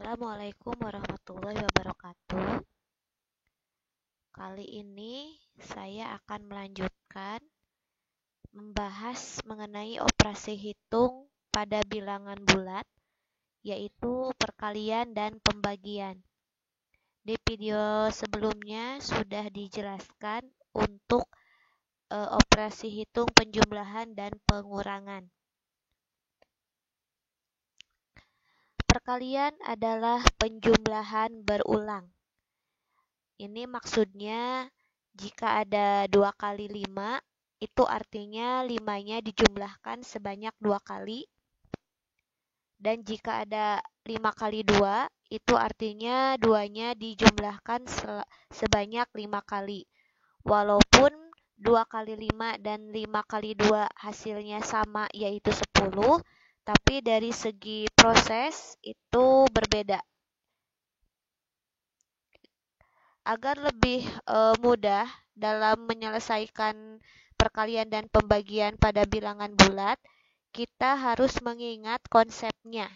Assalamualaikum warahmatullahi wabarakatuh. Kali ini saya akan melanjutkan membahas mengenai operasi hitung pada bilangan bulat, yaitu perkalian dan pembagian. Di video sebelumnya sudah dijelaskan untuk operasi hitung penjumlahan dan pengurangan. Perkalian adalah penjumlahan berulang. Ini maksudnya jika ada 2 kali 5, itu artinya 5-nya dijumlahkan sebanyak 2 kali. Dan jika ada 5 kali 2, itu artinya 2-nya dijumlahkan sebanyak 5 kali. Walaupun 2 kali 5 dan 5 kali 2 hasilnya sama, yaitu 10, tapi dari segi proses itu berbeda. Agar lebih mudah dalam menyelesaikan perkalian dan pembagian pada bilangan bulat, kita harus mengingat konsepnya.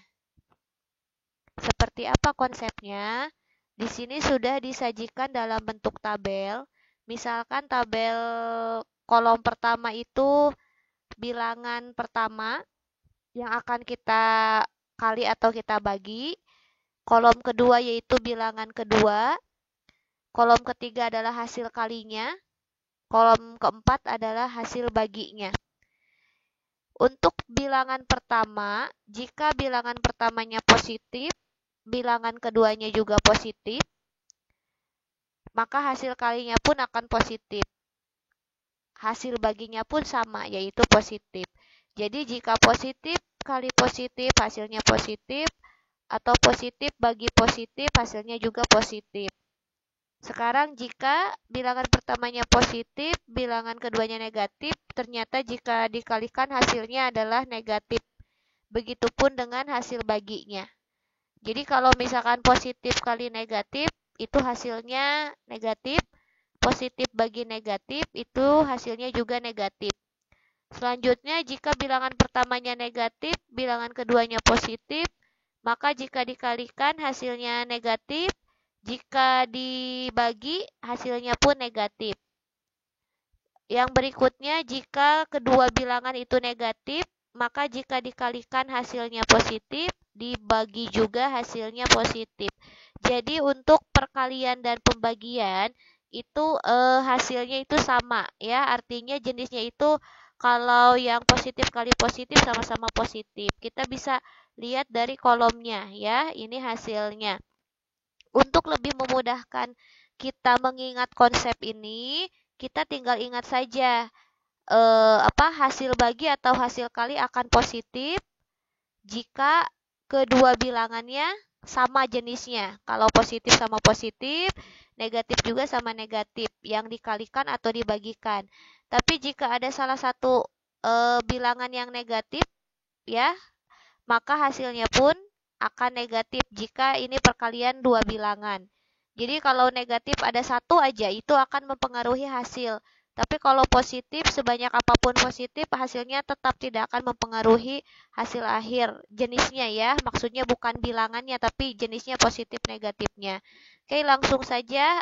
Seperti apa konsepnya? Di sini sudah disajikan dalam bentuk tabel. Misalkan tabel kolom pertama itu bilangan pertama yang akan kita kali atau kita bagi. Kolom kedua yaitu bilangan kedua. Kolom ketiga adalah hasil kalinya. Kolom keempat adalah hasil baginya. Untuk bilangan pertama, jika bilangan pertamanya positif, bilangan keduanya juga positif, maka hasil kalinya pun akan positif. Hasil baginya pun sama, yaitu positif. Jadi jika positif kali positif, hasilnya positif, atau positif bagi positif, hasilnya juga positif. Sekarang jika bilangan pertamanya positif, bilangan keduanya negatif, ternyata jika dikalikan hasilnya adalah negatif. Begitupun dengan hasil baginya. Jadi kalau misalkan positif kali negatif, itu hasilnya negatif. Positif bagi negatif, itu hasilnya juga negatif. Selanjutnya, jika bilangan pertamanya negatif, bilangan keduanya positif, maka jika dikalikan hasilnya negatif. Jika dibagi, hasilnya pun negatif. Yang berikutnya, jika kedua bilangan itu negatif, maka jika dikalikan hasilnya positif, dibagi juga hasilnya positif. Jadi untuk perkalian dan pembagian, itu hasilnya itu sama, ya. Artinya jenisnya itu kalau yang positif kali positif sama-sama positif. Kita bisa lihat dari kolomnya, ya. Ini hasilnya. Untuk lebih memudahkan kita mengingat konsep ini, kita tinggal ingat saja hasil bagi atau hasil kali akan positif jika kedua bilangannya sama jenisnya. Kalau positif sama positif, negatif juga sama negatif yang dikalikan atau dibagikan. Tapi jika ada salah satu bilangan yang negatif, ya, maka hasilnya pun akan negatif jika ini perkalian dua bilangan. Jadi kalau negatif ada satu aja, itu akan mempengaruhi hasil. Tapi kalau positif, sebanyak apapun positif, hasilnya tetap tidak akan mempengaruhi hasil akhir. Jenisnya ya, maksudnya bukan bilangannya, tapi jenisnya positif negatifnya. Oke, langsung saja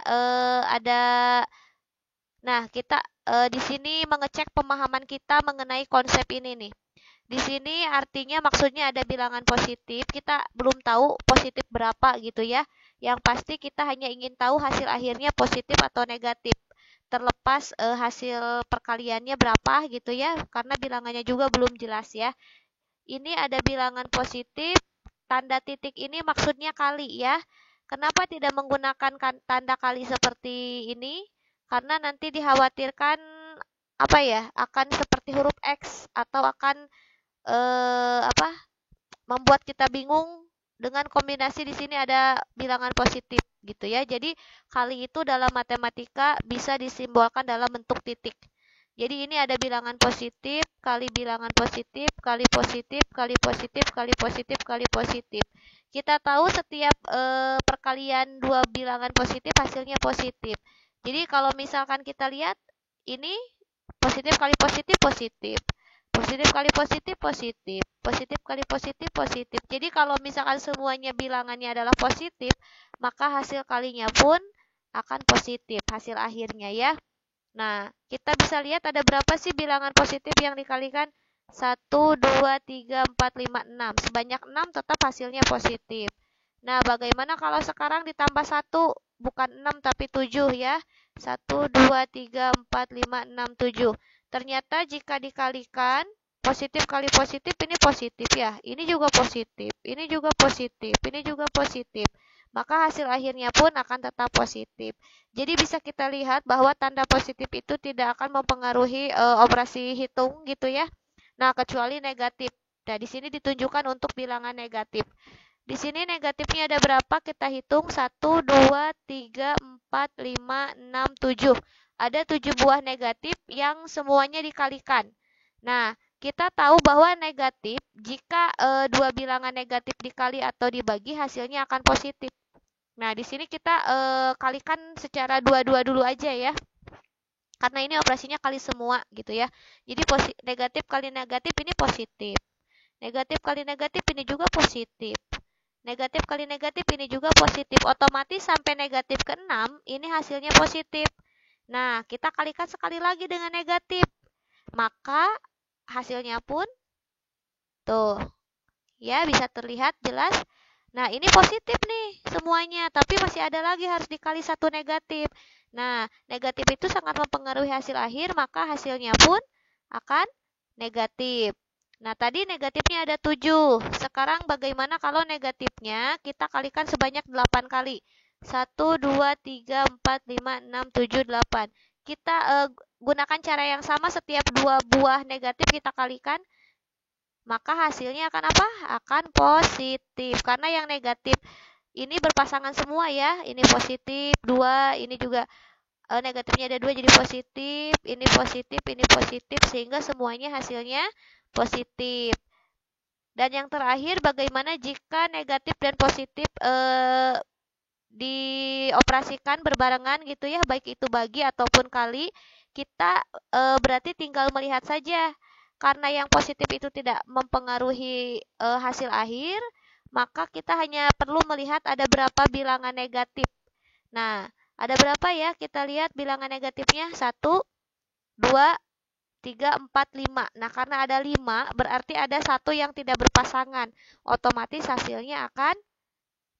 kita di sini mengecek pemahaman kita mengenai konsep ini nih. Di sini artinya maksudnya ada bilangan positif, kita belum tahu positif berapa gitu ya. Yang pasti kita hanya ingin tahu hasil akhirnya positif atau negatif. Terlepas hasil perkaliannya berapa gitu ya, karena bilangannya juga belum jelas ya. Ini ada bilangan positif, tanda titik ini maksudnya kali ya. Kenapa tidak menggunakan tanda kali seperti ini? Karena nanti dikhawatirkan akan seperti huruf X atau akan membuat kita bingung dengan kombinasi di sini ada bilangan positif gitu ya. Jadi kali itu dalam matematika bisa disimbolkan dalam bentuk titik. Jadi ini ada bilangan positif kali bilangan positif kali positif kali positif kali positif kali positif. Kita tahu setiap perkalian dua bilangan positif hasilnya positif. Jadi kalau misalkan kita lihat ini positif kali positif positif. Positif kali positif, positif. Positif kali positif, positif. Jadi kalau misalkan semuanya bilangannya adalah positif, maka hasil kalinya pun akan positif, hasil akhirnya ya. Nah, kita bisa lihat ada berapa sih bilangan positif yang dikalikan? 1, 2, 3, 4, 5, 6. Sebanyak 6 tetap hasilnya positif. Nah, bagaimana kalau sekarang ditambah 1? Bukan 6 tapi 7 ya. 1, 2, 3, 4, 5, 6, 7. Ternyata jika dikalikan, positif kali positif ini positif ya. Ini juga positif, ini juga positif, ini juga positif. Maka hasil akhirnya pun akan tetap positif. Jadi bisa kita lihat bahwa tanda positif itu tidak akan mempengaruhi operasi hitung gitu ya. Nah, kecuali negatif. Nah, di sini ditunjukkan untuk bilangan negatif. Di sini negatifnya ada berapa? Kita hitung 1, 2, 3, 4, 5, 6, 7. Ada 7 buah negatif yang semuanya dikalikan. Nah, kita tahu bahwa negatif jika dua bilangan negatif dikali atau dibagi hasilnya akan positif. Nah, di sini kita kalikan secara dua-dua dulu aja ya. Karena ini operasinya kali semua gitu ya. Jadi negatif kali negatif ini positif. Negatif kali negatif ini juga positif. Negatif kali negatif ini juga positif. Otomatis sampai negatif ke-6 ini hasilnya positif. Nah, kita kalikan sekali lagi dengan negatif. Maka hasilnya pun tuh ya bisa terlihat jelas. Nah, ini positif nih semuanya, tapi masih ada lagi harus dikali satu negatif. Nah, negatif itu sangat mempengaruhi hasil akhir, maka hasilnya pun akan negatif. Nah, tadi negatifnya ada 7. Sekarang bagaimana kalau negatifnya kita kalikan sebanyak 8 kali? 1, 2, 3, 4, 5, 6, 7, 8. Kita gunakan cara yang sama, setiap dua buah negatif kita kalikan, maka hasilnya akan apa? Akan positif. Karena yang negatif ini berpasangan semua ya. Ini positif 2, ini juga negatifnya ada 2 jadi positif, ini positif, ini positif, sehingga semuanya hasilnya positif. Dan yang terakhir, bagaimana jika negatif dan positif dioperasikan berbarengan gitu ya, baik itu bagi ataupun kali. Kita berarti tinggal melihat saja. Karena yang positif itu tidak mempengaruhi hasil akhir, maka kita hanya perlu melihat ada berapa bilangan negatif. Nah, ada berapa ya? Kita lihat bilangan negatifnya 1, 2, 3, 4, 5. Nah, karena ada 5, berarti ada satu yang tidak berpasangan. Otomatis hasilnya akan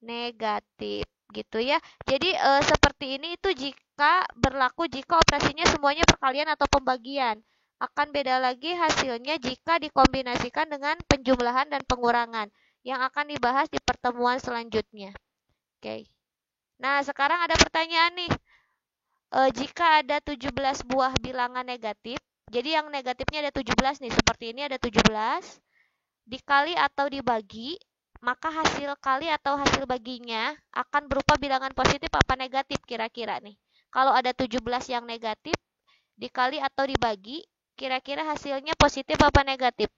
negatif gitu ya. Jadi seperti ini itu jika berlaku jika operasinya semuanya perkalian atau pembagian. Akan beda lagi hasilnya jika dikombinasikan dengan penjumlahan dan pengurangan yang akan dibahas di pertemuan selanjutnya. Oke. Nah, sekarang ada pertanyaan nih. Jika ada 17 buah bilangan negatif, jadi yang negatifnya ada 17 nih, seperti ini ada 17, dikali atau dibagi, maka hasil kali atau hasil baginya akan berupa bilangan positif apa negatif kira-kira nih. Kalau ada 17 yang negatif, dikali atau dibagi, kira-kira hasilnya positif apa negatif?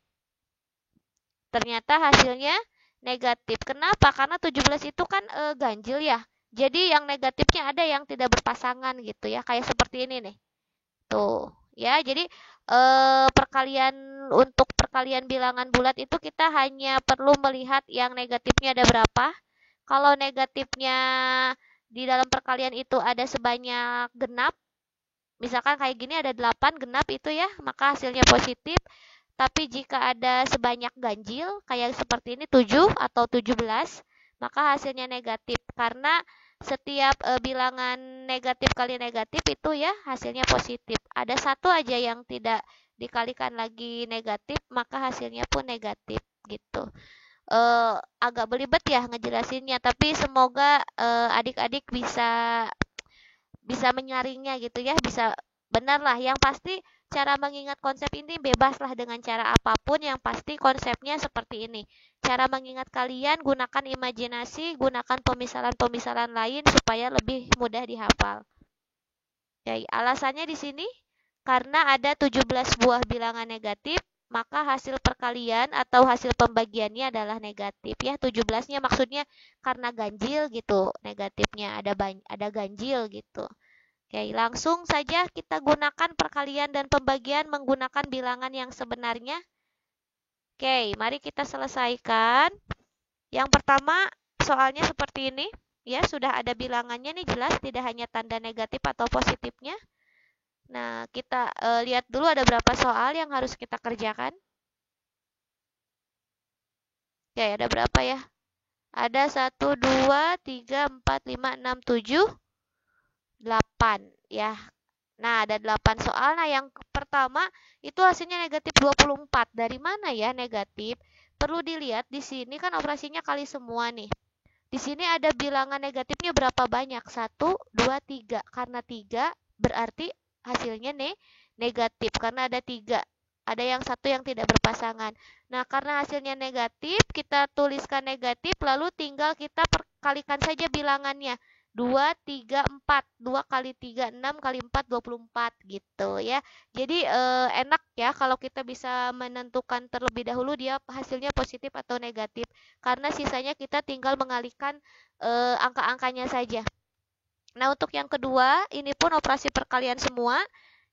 Ternyata hasilnya negatif. Kenapa? Karena 17 itu kan ganjil ya. Jadi yang negatifnya ada yang tidak berpasangan gitu ya. Kayak seperti ini nih. Tuh, ya. Jadi untuk perkalian bilangan bulat itu kita hanya perlu melihat yang negatifnya ada berapa. Kalau negatifnya di dalam perkalian itu ada sebanyak genap, misalkan kayak gini ada 8 genap itu ya, maka hasilnya positif. Tapi jika ada sebanyak ganjil, kayak seperti ini 7 atau 17, maka hasilnya negatif. Karena setiap bilangan negatif kali negatif itu ya hasilnya positif. Ada satu aja yang tidak dikalikan lagi negatif, maka hasilnya pun negatif gitu. Agak belibet ya ngejelasinnya, tapi semoga adik-adik bisa menyaringnya gitu ya, bisa benar lah. Yang pasti cara mengingat konsep ini bebas lah dengan cara apapun, yang pasti konsepnya seperti ini. Cara mengingat kalian gunakan imajinasi, gunakan pemisalan-pemisalan lain supaya lebih mudah dihafal. Jadi alasannya di sini karena ada 17 buah bilangan negatif, maka hasil perkalian atau hasil pembagiannya adalah negatif ya. 17-nya maksudnya karena ganjil gitu, negatifnya ada ganjil gitu. Oke, langsung saja kita gunakan perkalian dan pembagian menggunakan bilangan yang sebenarnya. Oke, mari kita selesaikan. Yang pertama, soalnya seperti ini. Ya, sudah ada bilangannya nih, jelas tidak hanya tanda negatif atau positifnya. Nah, kita lihat dulu ada berapa soal yang harus kita kerjakan. Oke, ada berapa ya? Ada 1, 2, 3, 4, 5, 6, 7, 8 ya. Nah, ada 8 soal. Nah, yang pertama itu hasilnya negatif 24. Dari mana ya negatif? Perlu dilihat di sini kan operasinya kali semua nih. Di sini ada bilangan negatifnya berapa banyak? 1, 2, 3. Karena 3 berarti hasilnya negatif karena ada 3. Ada yang satu yang tidak berpasangan. Nah, karena hasilnya negatif, kita tuliskan negatif, lalu tinggal kita perkalikan saja bilangannya. 2, 3, 4. 2 kali 3, 6 kali 4, 24 gitu ya. Jadi enak ya kalau kita bisa menentukan terlebih dahulu dia hasilnya positif atau negatif. Karena sisanya kita tinggal mengalihkan angka-angkanya saja. Nah, untuk yang kedua, ini pun operasi perkalian semua.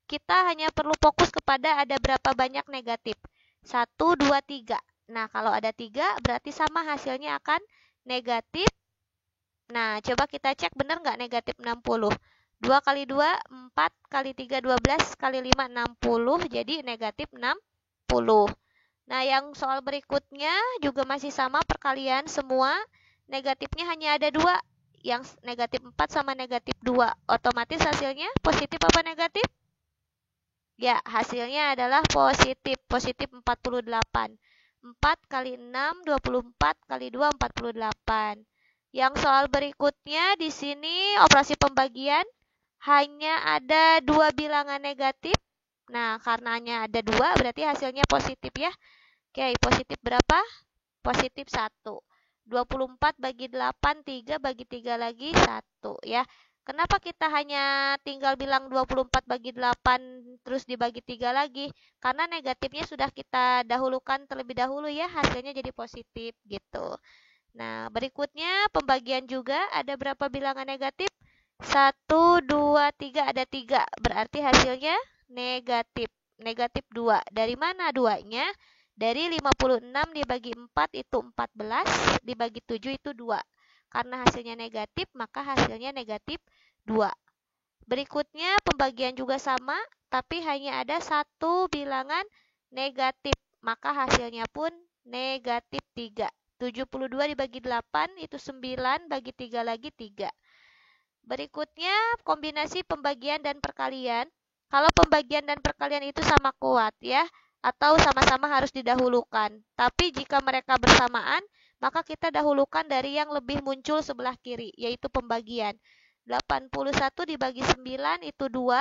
Kita hanya perlu fokus kepada ada berapa banyak negatif. 1, 2, 3. Nah, kalau ada 3 berarti sama hasilnya akan negatif. Nah, coba kita cek benar nggak negatif 60. 2 kali 2, 4 kali 3, 12 kali 5, 60. Jadi negatif 60. Nah, yang soal berikutnya juga masih sama perkalian semua. Negatifnya hanya ada 2. Yang negatif 4 sama negatif 2. Otomatis hasilnya positif apa negatif? Ya, hasilnya adalah positif. Positif 48. 4 kali 6, 24 kali 2, 48. Yang soal berikutnya di sini operasi pembagian hanya ada 2 bilangan negatif. Nah, karenanya ada 2 berarti hasilnya positif ya. Oke, positif berapa? Positif 1. 24 bagi 8, 3 bagi 3 lagi 1 ya. Kenapa kita hanya tinggal bilang 24 bagi 8 terus dibagi 3 lagi? Karena negatifnya sudah kita dahulukan terlebih dahulu ya, hasilnya jadi positif gitu. Nah, berikutnya pembagian juga ada berapa bilangan negatif? 1, 2, 3, ada 3. Berarti hasilnya negatif. Negatif 2. Dari mana 2-nya? Dari 56 dibagi 4 itu 14, dibagi 7 itu 2. Karena hasilnya negatif, maka hasilnya negatif 2. Berikutnya pembagian juga sama, tapi hanya ada satu bilangan negatif. Maka hasilnya pun negatif 3. 72 dibagi 8 itu 9, bagi 3 lagi 3. Berikutnya kombinasi pembagian dan perkalian. Kalau pembagian dan perkalian itu sama kuat ya, atau sama-sama harus didahulukan. Tapi jika mereka bersamaan, maka kita dahulukan dari yang lebih muncul sebelah kiri, yaitu pembagian. 81 dibagi 9 itu 2.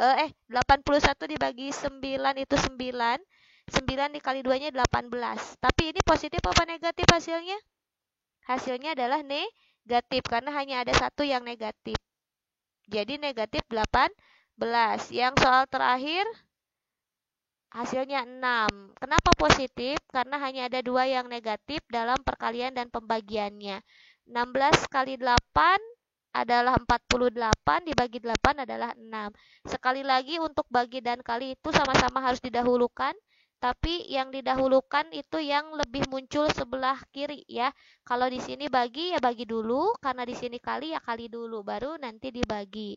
81 dibagi 9 itu 9. 9 dikali 2-nya 18. Tapi ini positif apa negatif hasilnya? Hasilnya adalah negatif karena hanya ada satu yang negatif. Jadi negatif 18. Yang soal terakhir hasilnya 6. Kenapa positif? Karena hanya ada 2 yang negatif dalam perkalian dan pembagiannya. 16 kali 8 adalah 48, dibagi 8 adalah 6. Sekali lagi untuk bagi dan kali itu sama-sama harus didahulukan. Tapi yang didahulukan itu yang lebih muncul sebelah kiri ya. Kalau di sini bagi ya bagi dulu, karena di sini kali ya kali dulu, baru nanti dibagi.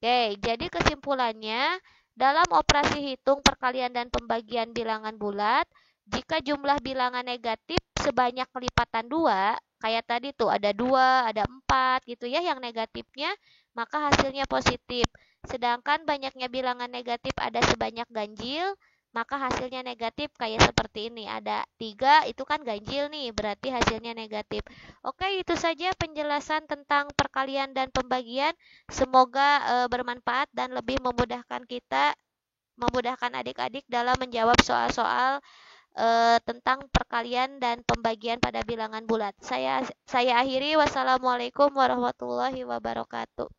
Oke, jadi kesimpulannya dalam operasi hitung perkalian dan pembagian bilangan bulat, jika jumlah bilangan negatif sebanyak kelipatan 2, kayak tadi tuh ada 2, ada 4 gitu ya yang negatifnya, maka hasilnya positif. Sedangkan banyaknya bilangan negatif ada sebanyak ganjil, maka hasilnya negatif kayak seperti ini. Ada 3, itu kan ganjil nih, berarti hasilnya negatif. Oke, itu saja penjelasan tentang perkalian dan pembagian. Semoga bermanfaat dan lebih memudahkan adik-adik dalam menjawab soal-soal tentang perkalian dan pembagian pada bilangan bulat. Saya akhiri. Wassalamualaikum warahmatullahi wabarakatuh.